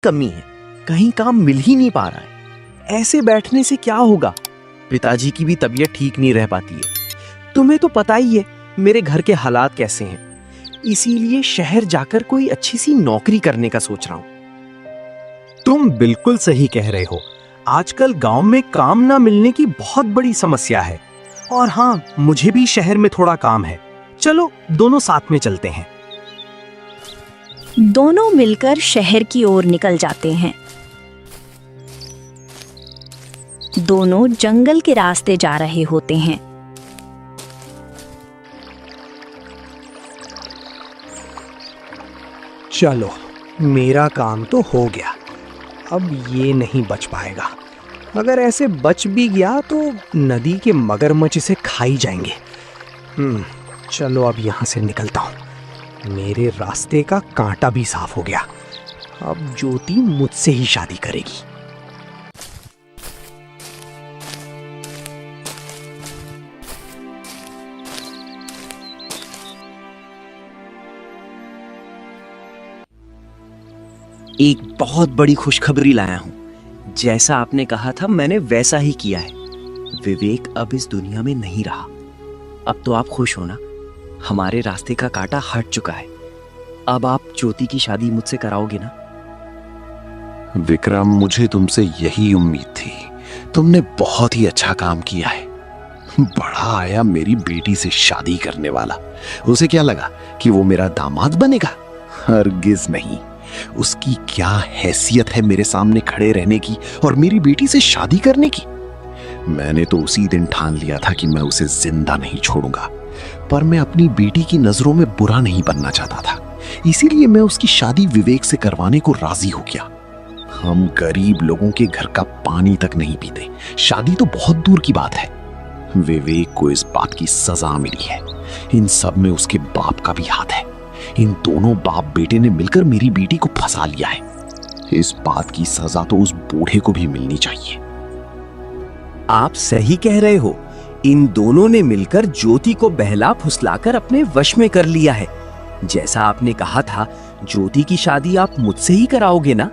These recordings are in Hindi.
कमी है, कहीं काम मिल ही नहीं पा रहा है। ऐसे बैठने से क्या होगा? पिताजी की भी तबीयत ठीक नहीं रह पाती है। तुम्हें तो पता ही है मेरे घर के हालात कैसे हैं। इसीलिए शहर जाकर कोई अच्छी सी नौकरी करने का सोच रहा हूं। तुम बिल्कुल सही कह रहे हो। आजकल गांव में काम ना मिलने की बहुत बड़ी समस्या है। और हाँ, मुझे भी शहर में थोड़ा काम है। चलो दोनों साथ में चलते हैं। दोनों मिलकर शहर की ओर निकल जाते हैं। दोनों जंगल के रास्ते जा रहे होते हैं। चलो, मेरा काम तो हो गया। अब ये नहीं बच पाएगा। अगर ऐसे बच भी गया तो नदी के मगरमच्छ इसे खा ही जाएंगे। चलो अब यहाँ से निकलता हूँ। मेरे रास्ते का कांटा भी साफ हो गया। अब ज्योति मुझसे ही शादी करेगी। एक बहुत बड़ी खुशखबरी लाया हूं। जैसा आपने कहा था मैंने वैसा ही किया है। विवेक अब इस दुनिया में नहीं रहा। अब तो आप खुश हो ना? हमारे रास्ते का कांटा हट चुका है। अब आप ज्योति की शादी मुझसे कराओगे ना? विक्रम, मुझे तुमसे यही उम्मीद थी। तुमने बहुत ही अच्छा काम किया है। बड़ा आया मेरी बेटी से शादी करने वाला। उसे क्या लगा कि वो मेरा दामाद बनेगा? हरगिज नहीं। उसकी क्या हैसियत है मेरे सामने खड़े रहने की और मेरी बेटी से शादी करने की? मैंने तो उसी दिन ठान लिया था कि मैं उसे जिंदा नहीं छोड़ूंगा। पर मैं अपनी बेटी की नजरों में बुरा नहीं बनना चाहता था। इसीलिए मैं उसकी शादी विवेक से करवाने को राजी हो गया। हम गरीब लोगों के घर का पानी तक नहीं पीते, शादी तो बहुत दूर की बात है। विवेक को इस बात की सजा मिली है। इन सब में उसके बाप का भी हाथ है। इन दोनों बाप बेटे ने मिलकर मेरी बेटी को फंसा लिया है। इस बात की सजा तो उस बूढ़े को भी मिलनी चाहिए। आप सही कह रहे हो। इन दोनों ने मिलकर ज्योति को बहला फुसलाकर अपने वश में कर लिया है। जैसा आपने कहा था, ज्योति की शादी आप मुझसे ही कराओगे ना?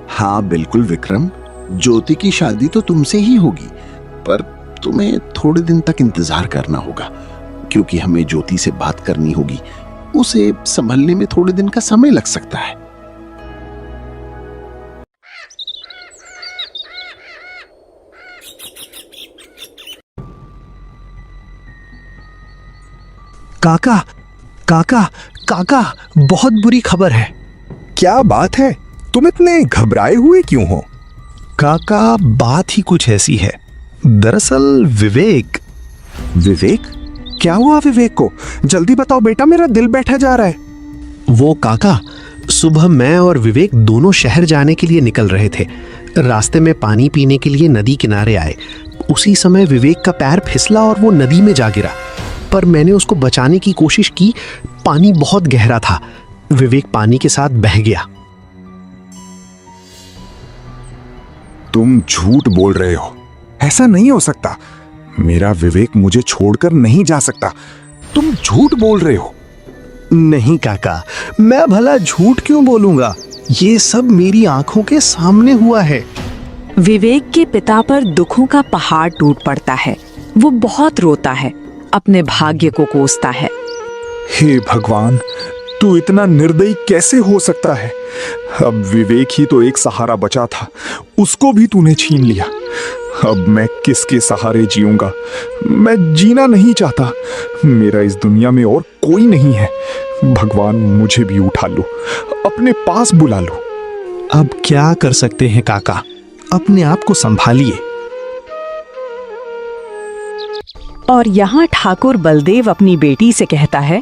हाँ बिल्कुल विक्रम, ज्योति की शादी तो तुमसे ही होगी। पर तुम्हें थोड़े दिन तक इंतजार करना होगा, क्योंकि हमें ज्योति से बात करनी होगी। उसे संभलने में थोड़े दिन का समय लग सकता है। काका, काका, काका, बहुत बुरी खबर है। क्या बात है? तुम इतने घबराए हुए क्यों हो? काका, बात ही कुछ ऐसी है। दरअसल विवेक। विवेक? क्या हुआ विवेक को? जल्दी बताओ बेटा, मेरा दिल बैठा जा रहा है। वो काका, सुबह मैं और विवेक दोनों शहर जाने के लिए निकल रहे थे। रास्ते में पानी पीने के लिए नदी किनारे आए। उसी समय विवेक का पैर फिसला और वो नदी में जा गिरा। पर मैंने उसको बचाने की कोशिश की। पानी बहुत गहरा था। विवेक पानी के साथ बह गया। तुम झूठ बोल रहे हो। ऐसा नहीं हो सकता। मेरा विवेक मुझे छोड़कर नहीं जा सकता। तुम झूठ बोल रहे हो। नहीं काका, मैं भला झूठ क्यों बोलूंगा? ये सब मेरी आंखों के सामने हुआ है। विवेक के पिता पर दुखों का पहाड़ टूट पड़ता है। वो बहुत रोता है, अपने भाग्य को कोसता है। हे भगवान, तू इतना निर्दयी कैसे हो सकता है? अब विवेक ही तो एक सहारा बचा था, उसको भी तूने छीन लिया। अब मैं किसके सहारे जीऊंगा? मैं जीना नहीं चाहता। मेरा इस दुनिया में और कोई नहीं है। भगवान, मुझे भी उठा लो, अपने पास बुला लो। अब क्या कर सकते हैं काका? अपने आप को संभालिए। और यहाँ ठाकुर बलदेव अपनी बेटी से कहता है,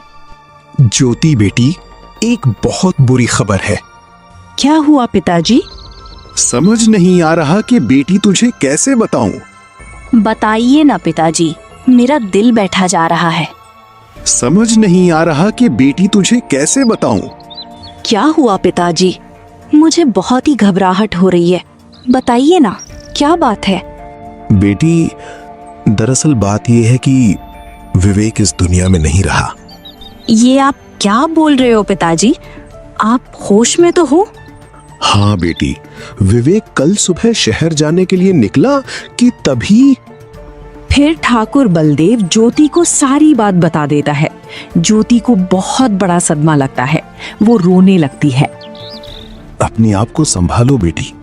ज्योति बेटी, एक बहुत बुरी खबर है। क्या हुआ पिताजी? समझ नहीं आ रहा कि बेटी तुझे कैसे बताऊं। बताइए ना पिताजी, मेरा दिल बैठा जा रहा है। समझ नहीं आ रहा कि बेटी तुझे कैसे बताऊं। क्या हुआ पिताजी? मुझे बहुत ही घबराहट हो रही है। बताइए ना, क्या बात है? बेटी, दरअसल बात यह है कि विवेक इस दुनिया में नहीं रहा। ये आप क्या बोल रहे हो पिताजी? आप होश में तो हो? हाँ बेटी, विवेक कल सुबह शहर जाने के लिए निकला कि तभी फिर ठाकुर बलदेव ज्योति को सारी बात बता देता है। ज्योति को बहुत बड़ा सदमा लगता है, वो रोने लगती है। अपने आप को संभालो बेटी,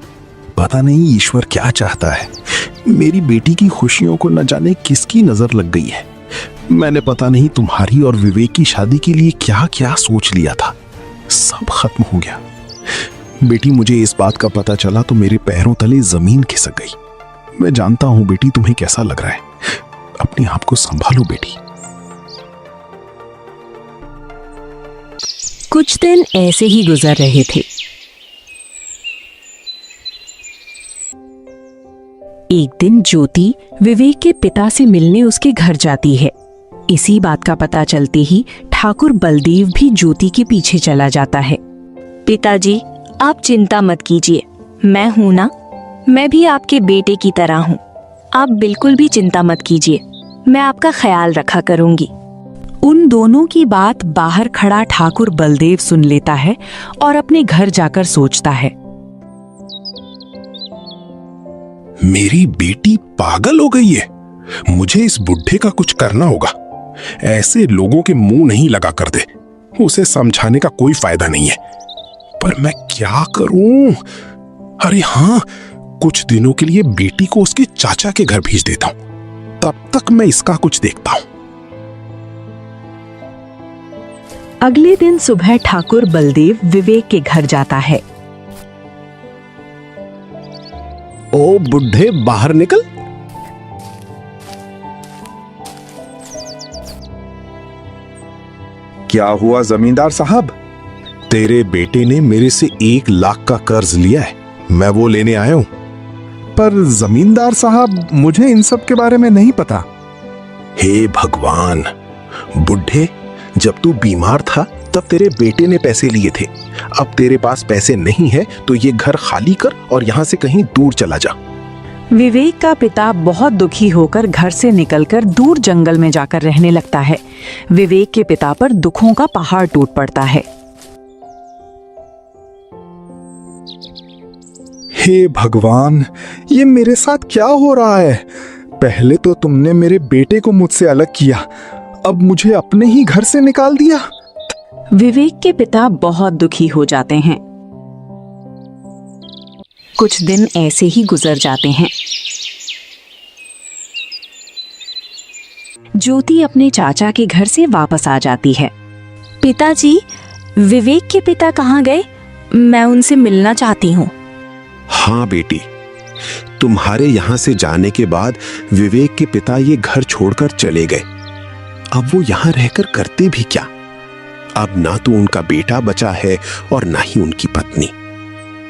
पता नहीं ईश्वर क्या चाहता है। मेरी बेटी की खुशियों को न जाने किसकी नजर लग गई है। मैंने पता नहीं तुम्हारी और विवेक की शादी के लिए क्या क्या सोच लिया था, सब खत्म हो गया। बेटी, मुझे इस बात का पता चला तो मेरे पैरों तले जमीन खिसक गई। मैं जानता हूं बेटी तुम्हें कैसा लग रहा है। अपने आप को संभालो बेटी। कुछ दिन ऐसे ही गुजर रहे थे। एक दिन ज्योति विवेक के पिता से मिलने उसके घर जाती है। इसी बात का पता चलते ही ठाकुर बलदेव भी ज्योति के पीछे चला जाता है। पिताजी, आप चिंता मत कीजिए, मैं हूं ना, मैं भी आपके बेटे की तरह हूं। आप बिल्कुल भी चिंता मत कीजिए, मैं आपका ख्याल रखा करूंगी। उन दोनों की बात बाहर खड़ा ठाकुर बलदेव सुन लेता है और अपने घर जाकर सोचता है, मेरी बेटी पागल हो गई है। मुझे इस बुढ़े का कुछ करना होगा। ऐसे लोगों के मुंह नहीं लगा कर दे। उसे समझाने का कोई फायदा नहीं है, पर मैं क्या करूं? अरे हाँ, कुछ दिनों के लिए बेटी को उसके चाचा के घर भेज देता हूं, तब तक मैं इसका कुछ देखता हूं। अगले दिन सुबह ठाकुर बलदेव विवेक के घर जाता है। ओ बुढ़े, बाहर निकल। क्या हुआ जमींदार साहब? तेरे बेटे ने मेरे से 1 लाख का कर्ज लिया है, मैं वो लेने आया हूं। पर जमींदार साहब, मुझे इन सब के बारे में नहीं पता। हे भगवान, बुढ़े, जब तू बीमार था तब तेरे बेटे ने पैसे लिए थे। अब तेरे पास पैसे नहीं है तो ये घर खाली कर और यहाँ से कहीं दूर चला जा। विवेक का पिता बहुत दुखी होकर घर से निकलकर दूर जंगल में जाकर रहने लगता है। विवेक के पिता पर दुखों का पहाड़ टूट पड़ता है। हे भगवान, ये मेरे साथ क्या हो रहा है? पहले तो तुमने मेरे बेटे को मुझसे अलग किया, अब मुझे अपने ही घर से निकाल दिया। विवेक के पिता बहुत दुखी हो जाते हैं। कुछ दिन ऐसे ही गुजर जाते हैं। ज्योति अपने चाचा के घर से वापस आ जाती है। पिताजी, विवेक के पिता कहाँ गए? मैं उनसे मिलना चाहती हूँ। हाँ बेटी, तुम्हारे यहाँ से जाने के बाद विवेक के पिता ये घर छोड़कर चले गए। अब वो यहाँ रहकर करते भी क्या? अब ना तो उनका बेटा बचा है और ना ही उनकी पत्नी,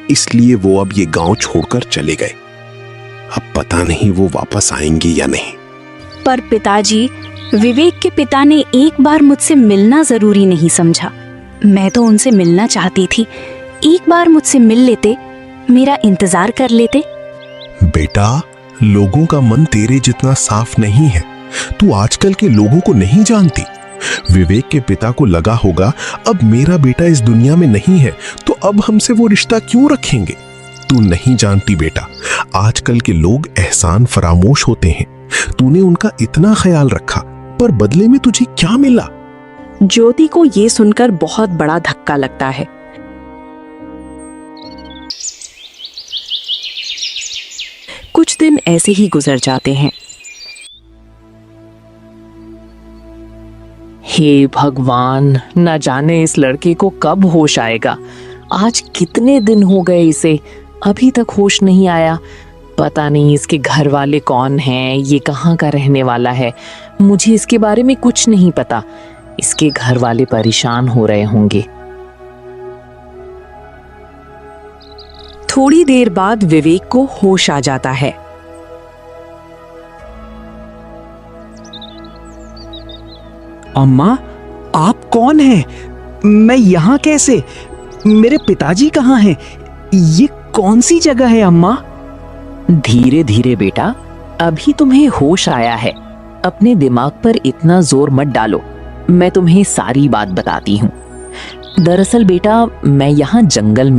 इसलिए वो अब ये गांव छोड़कर चले गए। अब पता नहीं वो वापस आएंगे या नहीं। पर पिताजी, विवेक के पिता ने एक बार मुझसे मिलना जरूरी नहीं समझा। मैं तो उनसे मिलना चाहती थी। एक बार मुझसे मिल लेते, मेरा इंतजार कर लेते। बेटा, लोगों का मन तेरे जितना साफ नहीं है। तू आजकल के लोगों को नहीं जानती। विवेक के पिता को लगा होगा अब मेरा बेटा इस दुनिया में नहीं है, तो अब हमसे वो रिश्ता क्यों रखेंगे? तू नहीं जानती बेटा, आजकल के लोग एहसान फरामोश होते हैं। तूने उनका इतना ख्याल रखा, पर बदले में तुझे क्या मिला? ज्योति को ये सुनकर बहुत बड़ा धक्का लगता है। कुछ दिन ऐसे ही गुजर जाते हैं। हे भगवान, न जाने इस लड़के को कब होश आएगा। आज कितने दिन हो गए इसे, अभी तक होश नहीं आया। पता नहीं इसके घर वाले कौन हैं, ये कहाँ का रहने वाला है। मुझे इसके बारे में कुछ नहीं पता। इसके घर वाले परेशान हो रहे होंगे। थोड़ी देर बाद विवेक को होश आ जाता है। अम्मा, आप कौन हैं? मैं यहाँ कैसे? मेरे पिताजी कहाँ हैं? ये कौन सी जगह है अम्मा? धीरे धीरे बेटा, अभी तुम्हें होश आया है। अपने दिमाग पर इतना जोर मत डालो, मैं तुम्हें सारी बात बताती हूँ। दरअसल बेटा, मैं यहाँ जंगल में